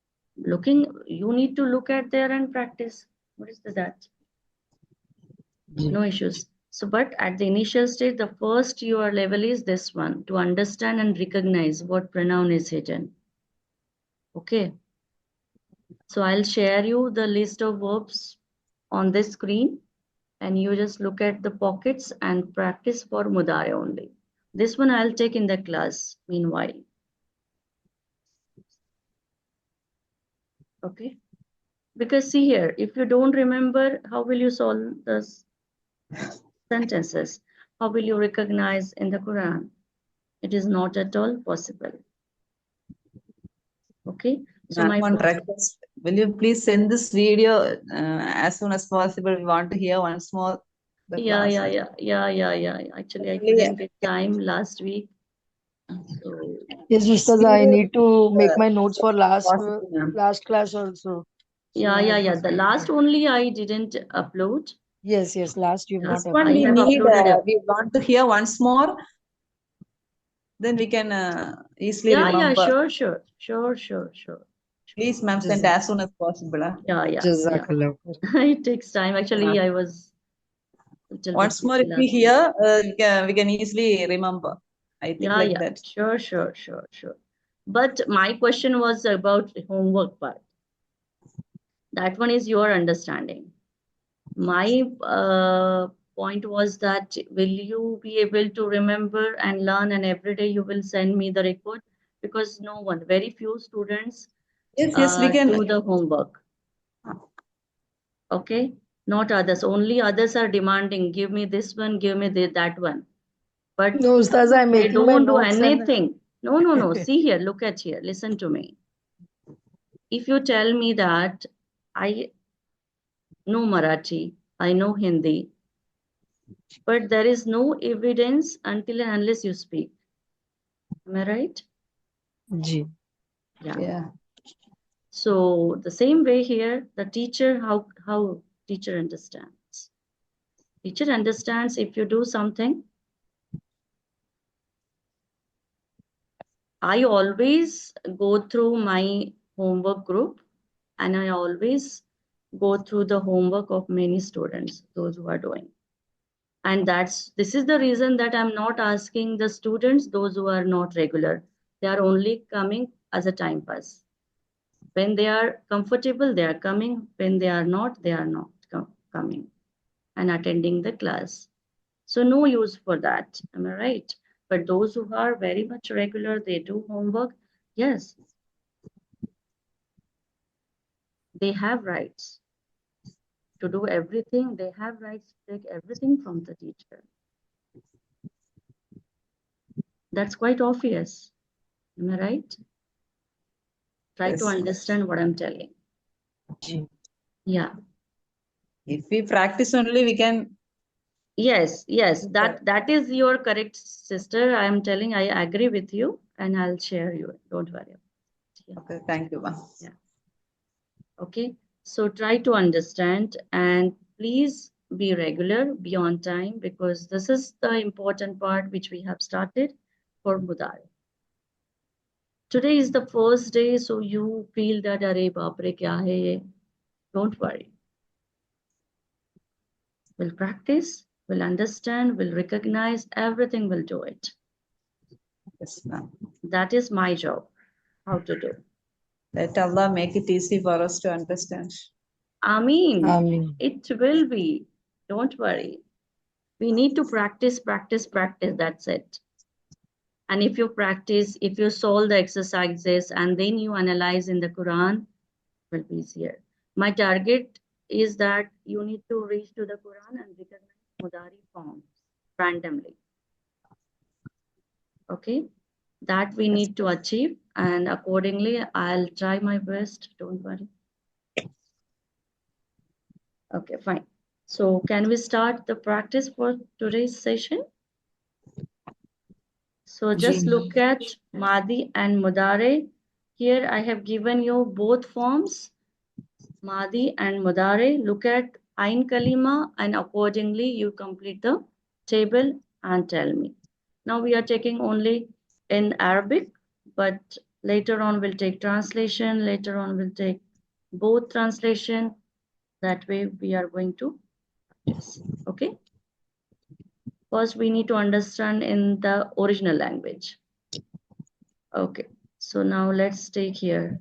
S1: You need to look at there and practice. What is that?
S5: Ji.
S1: No issues. So, but at the initial stage, the first your level is this one, to understand and recognize what pronoun is hidden. Okay. So I'll share you the list of verbs on this screen, and you just look at the pockets and practice for Mudare only. This one I'll take in the class meanwhile. Okay. Because see here, if you don't remember, how will you solve the sentences? How will you recognize in the Quran? It is not at all possible. Okay. So
S2: Ma'am,
S1: my
S2: one request. Will you please send this video as soon as possible? We want to hear once more the class.
S1: yeah. Actually, I
S2: Really,
S1: couldn't get time last week. So
S5: Yes, Ustaza, I need to make my notes for
S2: possible, ma'am.
S5: last class also. So
S1: yeah. The last only I didn't upload.
S5: Yes, last you've
S1: Yes,
S5: not
S2: One
S1: I
S2: we
S1: have
S2: need,
S1: uploaded
S2: we want to hear once more. Then we can easily remember.
S1: Sure.
S2: Please, ma'am, send as soon as possible.
S1: Yeah.
S5: Jazakallah.
S1: It takes time. Actually, I was a little bit
S2: Once more, if
S1: busy
S2: we
S1: last week.
S2: hear, we can easily remember. I think like
S1: Yeah.
S2: that.
S1: Sure. But my question was about homework part. That one is your understanding. My point was that will you be able to remember and learn, and every day you will send me the report? Because no one, very few students
S2: Yes, we can.
S1: do the homework. Okay, not others. Only others are demanding, give me this one, give me that one. But
S5: No, Ustaza, I'm
S1: they
S5: making my
S1: don't do
S5: notes and
S1: anything. No. See here, look at here. Listen to me. If you tell me that I know Marathi, I know Hindi, but there is no evidence until and unless you speak. Am I right?
S5: Ji.
S1: Yeah.
S2: Yeah.
S1: So the same way here, the teacher, how teacher understands. Teacher understands if you do something. I always go through my homework group, and I always go through the homework of many students, those who are doing. And this is the reason that I'm not asking the students, those who are not regular. They are only coming as a time pass. When they are comfortable, they are coming. When they are not, they are not coming and attending the class. So no use for that. Am I right? But those who are very much regular, they do homework. Yes, they have rights to do everything. They have rights to take everything from the teacher. That's quite obvious. Am I right? Try to
S2: Yes.
S1: understand what I'm telling.
S5: Ji.
S1: Yeah.
S2: If we practice only, we can.
S1: Yes, that is your correct, sister. I am telling, I agree with you, and I'll share you. Don't worry. Yeah.
S2: Okay, thank you, ma'am.
S1: Okay. So try to understand and please be regular, be on time, because this is the important part which we have started for Mudari. Today is the first day, so you feel that Arey Bapre kya hai ye? Don't worry. We'll practice, we'll understand, we'll recognize, everything will do it.
S2: Yes, ma'am.
S1: That is my job, how to do.
S2: Let Allah make it easy for us to understand.
S1: Ameen.
S5: Ameen.
S1: It will be. Don't worry. We need to practice, practice, practice. That's it. And if you practice, if you solve the exercises and then you analyze in the Quran, it will be easier. My target is that you need to reach to the Quran and recognize Mudari forms randomly. Okay? That we need to achieve, and accordingly, I'll try my best. Don't worry. Okay, fine. So can we start the practice for today's session? So just
S4: Ji.
S1: look at Madi and Mudare. Here I have given you both forms, Madi and Mudare. Look at Ain Kalima and accordingly you complete the table and tell me. Now we are taking only in Arabic, but later on we'll take translation. Later on we'll take both translation. That way we are going to practice. Okay. First, we need to understand in the original language. Okay, so now let's take here.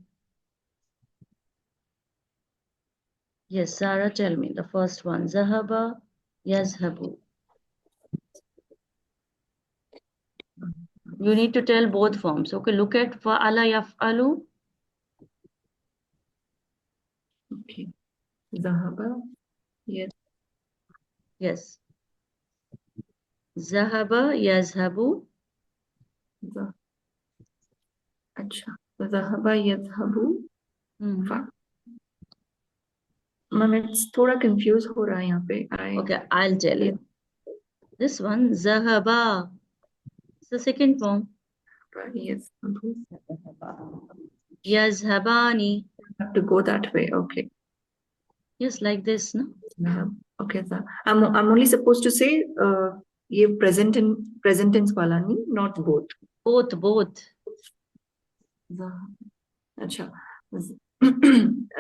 S1: Yes, Sarah, tell me the first one. Zahaba, yazhabu. You need to tell both forms. Okay, look at fa'ala yaf'alu.
S4: Okay. Zahaba. Yes.
S1: Yes. Zahaba, yazhabu.
S4: Zah. अच्छा. Zahaba yadhabu.
S1: Mhm.
S4: Ma'am it's थोड़ा confuse हो रहा है यहाँ पे.
S1: Okay, I'll tell you. This one, zahaba. It's the second form.
S4: Yes.
S1: Yazhabani.
S4: Have to go that way. Okay.
S1: Yes, like this, no?
S4: Yeah. Okay, sir. I'm only supposed to say ये present tense वाला नहीं, not both.
S1: Both.
S4: अच्छा.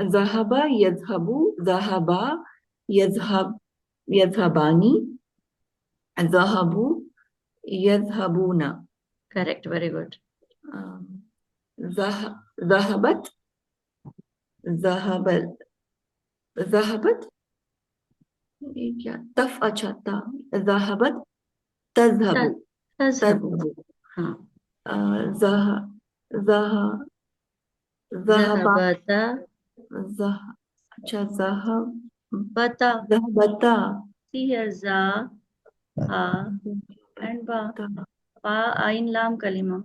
S4: ذهب يذهب ذهبا يذهبان ذهبوا يذهبون.
S1: Correct, very good.
S4: ذهبت ये क्या तफ अच्छा था ذهبت تذهب
S1: Tazhabu. हाँ.
S4: ذهبت
S1: Zahabata.
S4: अच्छा
S1: Bata.
S4: ذهبتا.
S1: See here, za, ha, and ba. Ba, ain, lam, kalima.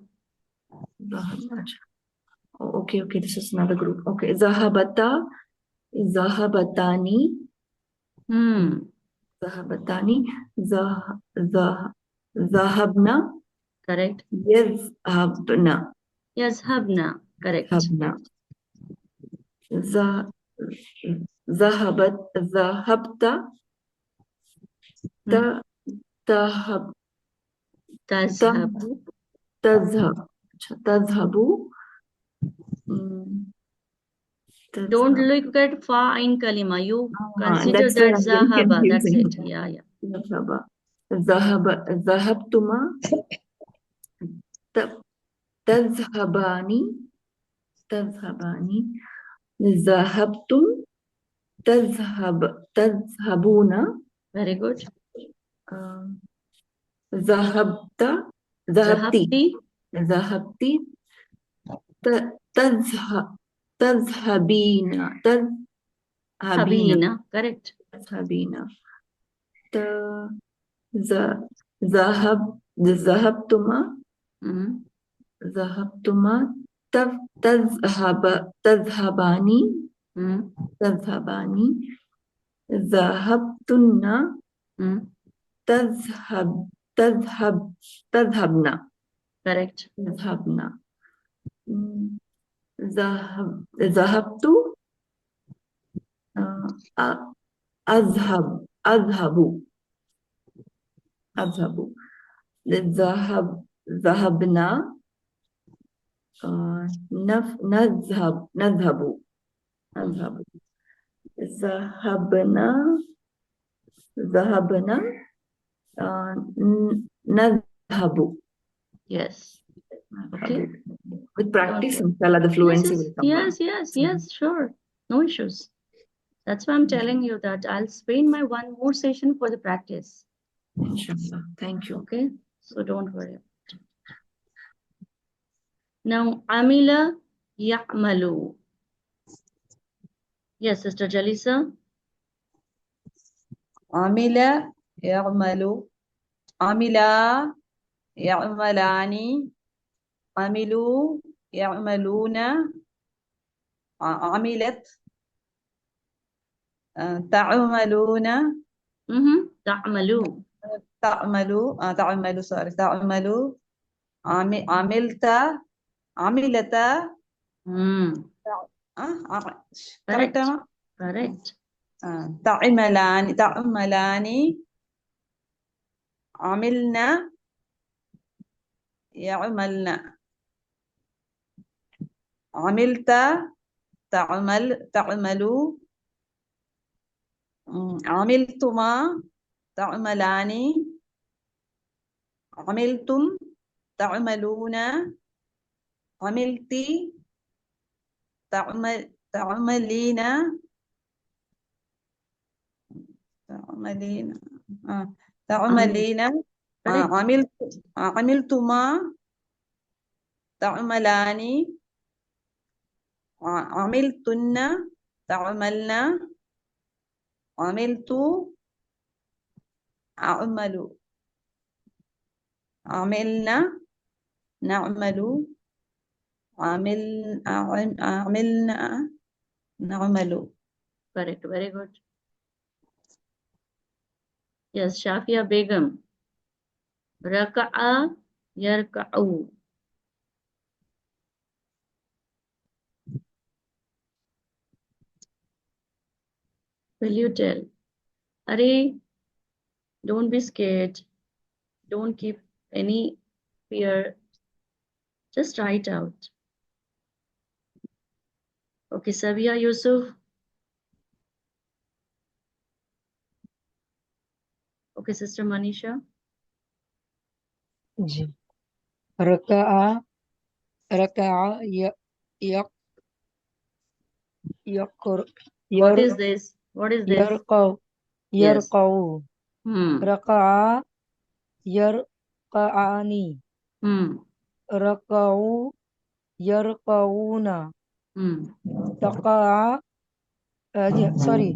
S4: Okay, this is another group. Okay, zahabata, zahabatani. ذهبتاني ذهبنا
S1: Correct.
S4: يذهبنا
S1: يذهبنا. Correct.
S4: ذهبنا ذهبت
S1: Hmm.
S4: تذهب
S1: تذهب.
S4: تذهب تذهب
S1: Don't
S4: تذهب.
S1: look at fa in kalima. You consider
S4: That's
S1: that
S4: why I'm very
S1: zahaba. That's
S4: confusing.
S1: it. Yeah, yeah.
S4: ذهبتما تذهبان ذهبتم تذهبون
S1: Very good.
S4: ذهبت
S1: Zahabti.
S4: ذهبتي تذهبين
S1: Habina. Correct.
S4: تذهبين ذهبتما
S1: Hmm.
S4: ذهبتما تذهبان
S1: Hmm.
S4: ذهبتن
S1: Hmm.
S4: تذهبن
S1: Correct.
S4: ذهبت أذهب ذهبنا نذهب ذهبنا نذهب.
S1: Yes. Okay.
S4: With practice,
S1: Okay.
S4: inshallah, the
S1: Yes,
S4: fluency
S1: yes,
S4: will come back.
S1: yes, sure. No issues. That's why I'm telling you that I'll spend my one more session for the practice.
S4: Inshallah. Thank you.
S1: Okay. So don't worry. Now, Amila Ya'malu. Yes, Sister Jalisa.
S2: عمل يعمل عملا يعملان عملوا يعملون عملت تعملون
S1: تعملوا.
S2: تعملوا sorry تعملوا عملت عملت
S1: Correct.
S2: correct
S1: Correct.
S2: تعملان عملنا يعملنا عملت تعملوا عملتما تعملان عملتم تعملون عملتي تعملين تعملين عملتما تعملان عملتن تعملن عملت أعمل عملنا نعمل عملنا نعمل.
S1: Correct. Very good. Yes, Shafia Begum. Raka'a yarka'u. Will you tell? Are, don't be scared. Don't keep any fear. Just write out. Okay, Savia Yusuf. Okay, Sister Manisha.
S5: Ji रका'a रका'a
S1: What is this? What is this? Yes.
S5: يرقع رقع يرقعان رقعوا يرقعون تقع sorry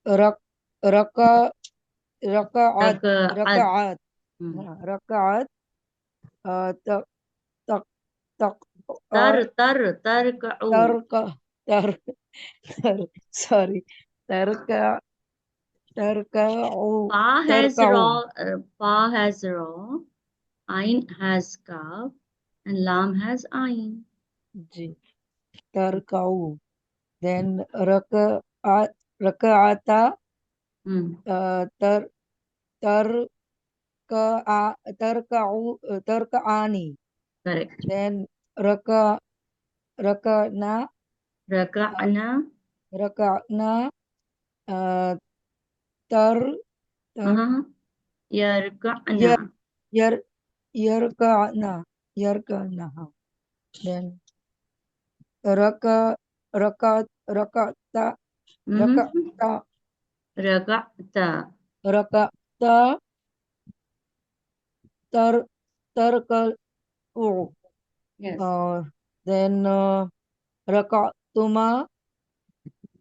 S5: ركعت ركعت ركعت تركع tar, sorry. Tarka, tarka'u,
S1: Pa has
S5: tarka'u.
S1: raw, Ain has kaf, and lam has ain.
S5: Ji. Tarka'u. Then raka'ata,
S1: Hmm.
S5: tar, tarka'ani.
S1: Correct.
S5: Then raka'na,
S1: Raka'na.
S5: raka'na, tar,
S1: Uh-huh.
S5: yar,
S1: Yarka'na.
S5: yar, yarka'na. Then raka'ta,
S1: Mm-hmm.
S5: raka'ta,
S1: Raka'ta.
S5: raka'ta, tarka'u.
S1: Yes.
S5: Then raka'tuma,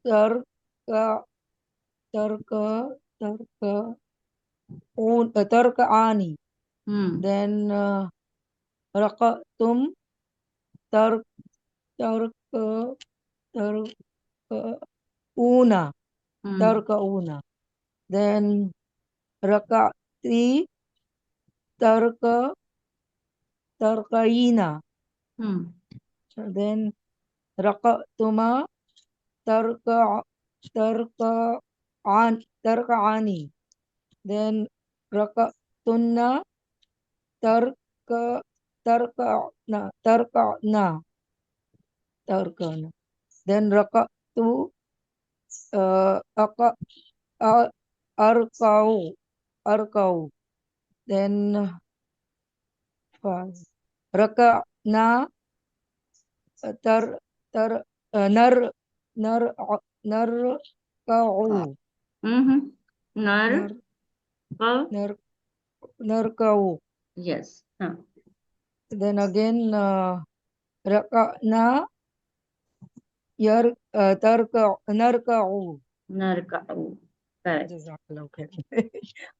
S5: tarka, tarka, tarka'ani.
S1: Hmm.
S5: Then raka'tum, tar, tarka, tarka'una,
S1: Hmm.
S5: tarka'una. Then raka'ti, tarka'ina.
S1: Hmm.
S5: Then raka'tuma, tarka'ani. Then raka'tunna, tarka'na. Then raka'tu, arka'u. Then raka'na, tar, nar, narka'u.
S1: Mm-hmm.
S5: Nar,
S1: Ka.
S5: narka'u.
S1: Yes. Huh.
S5: Then again, raka'na, narka'u.
S1: Narka'u. Correct.
S5: Jazakallah khair.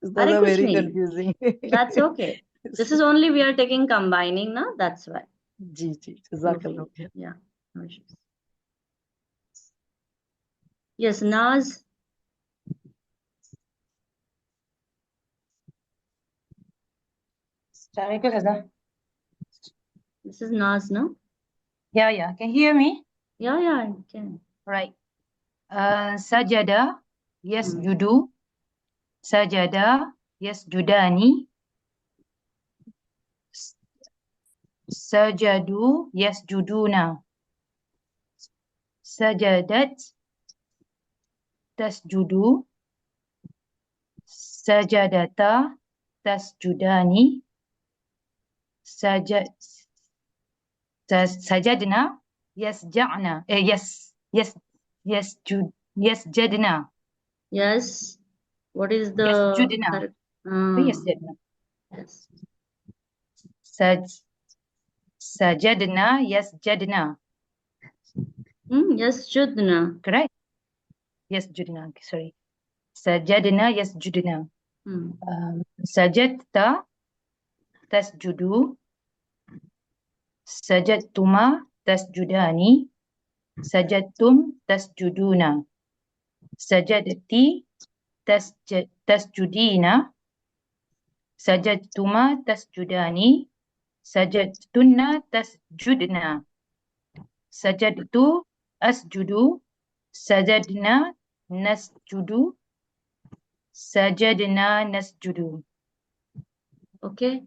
S5: Those
S1: Are
S5: are
S1: kuch
S5: very
S1: nahi.
S5: confusing.
S1: That's okay. This is only we are taking combining now. That's why.
S5: Ji,
S1: No
S5: jazakallah
S1: feel.
S5: khair.
S1: Yeah. No issues. Yes, Naz.
S7: Assalamualaikum, Ustazah.
S1: This is Naz, no?
S7: Yeah. Can you hear me?
S1: Yeah, I can.
S7: Right. Sajada, yes,
S1: Hmm.
S7: judu. Sajada, yes, judani. Sajadu, yes, juduna. Sajadat, tasjudu. Sajadata, tasjudani. Sajadna, yes, ja'na. Yes, jadna.
S1: Yes. What is
S7: Yes,
S1: the
S7: judna.
S1: correct?
S7: Yes, jadna.
S1: Yes.
S7: Sajadna, yes, jadna.
S1: Yes, Judna.
S7: Correct? Yes, judna. Sorry. Sajadna, yes, judna.
S1: Hmm.
S7: Sajadta, tasjudu. Sajadtuma, tasjudani. Sajadtum, tasjuduna. Sajadti, tasjudina. Sajadtuma, tasjudani. Sajadtunna, tasjudna. Sajadtu, asjudu. Sajadna, nasjudu. Sajadna, nasjudu.
S1: Okay.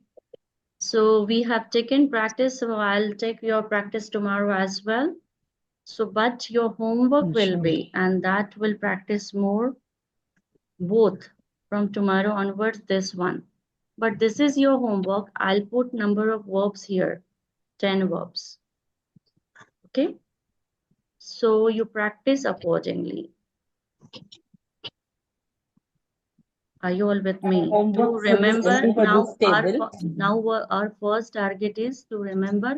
S1: So we have taken practice. So I'll take your practice tomorrow as well. So, but your homework will be, and that will practice more both from tomorrow onwards, this one. But this is your homework. I'll put number of verbs here, 10 verbs. Okay. So you practice accordingly. Are you all with me? To
S3: Homework for this
S1: remember
S3: for
S1: now,
S3: this table.
S1: our first target is to remember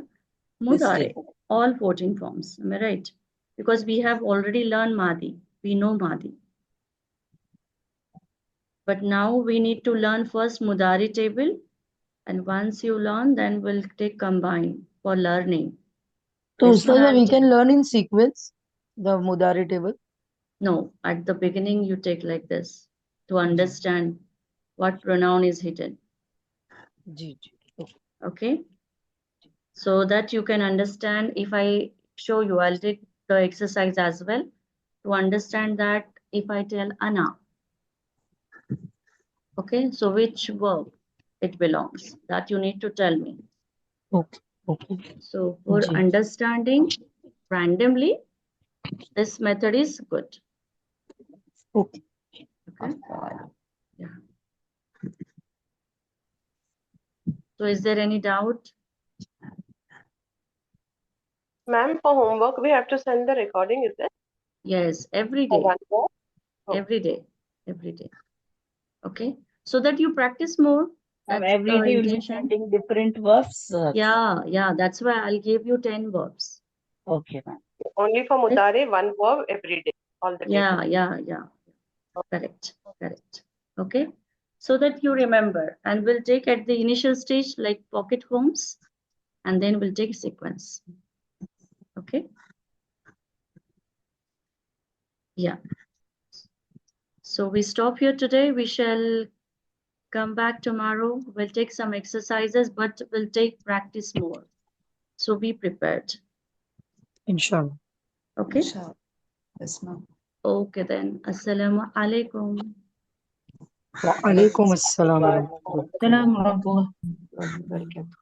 S3: This
S1: Mudare,
S3: table.
S1: all 14 forms. Am I right? Because we have already learned Madi. We know Madi. But now we need to learn first Mudari table. And once you learn, then we'll take combine for learning.
S5: So,
S1: This one
S5: Ustaza,
S1: I'll
S5: we
S1: take.
S5: can learn in sequence. The Mudari table.
S1: No, at the beginning you take like this to understand what pronoun is hidden.
S5: Ji, ji. Okay.
S1: Okay, so that you can understand. If I show you, I'll take the exercise as well to understand that if I tell Ana, okay, so which verb it belongs, that you need to tell me.
S5: Okay. Okay.
S1: So for
S5: Ji.
S1: understanding randomly, this method is good.
S5: Okay.
S1: Okay. Yeah. So is there any doubt?
S8: Ma'am, for homework, we have to send the recording, is it?
S1: Yes, every
S8: For
S1: day,
S8: one more? Oh.
S1: every day, every day. Okay, so that you practice more.
S3: Ma'am,
S1: That's
S3: every
S1: the
S3: day you'll be
S1: intention.
S3: sending different verbs.
S1: Yeah, that's why I'll give you 10 verbs.
S3: Okay, ma'am.
S8: Only for Mudare, one verb every day, all the day.
S1: Yeah. Correct. Okay, so that you remember, and we'll take at the initial stage like pocket homes, and then we'll take sequence. Okay. Yeah. So we stop here today. We shall come back tomorrow. We'll take some exercises, but we'll take practice more. So be prepared.
S5: Inshallah.
S1: Okay.
S2: Inshallah. Yes, ma'am.
S1: Okay then. Assalamu alaikum.
S5: Wa alaikum assalam wa rahmatullah.
S7: Assalamu alaikum warahmatullahi wabarakatuh.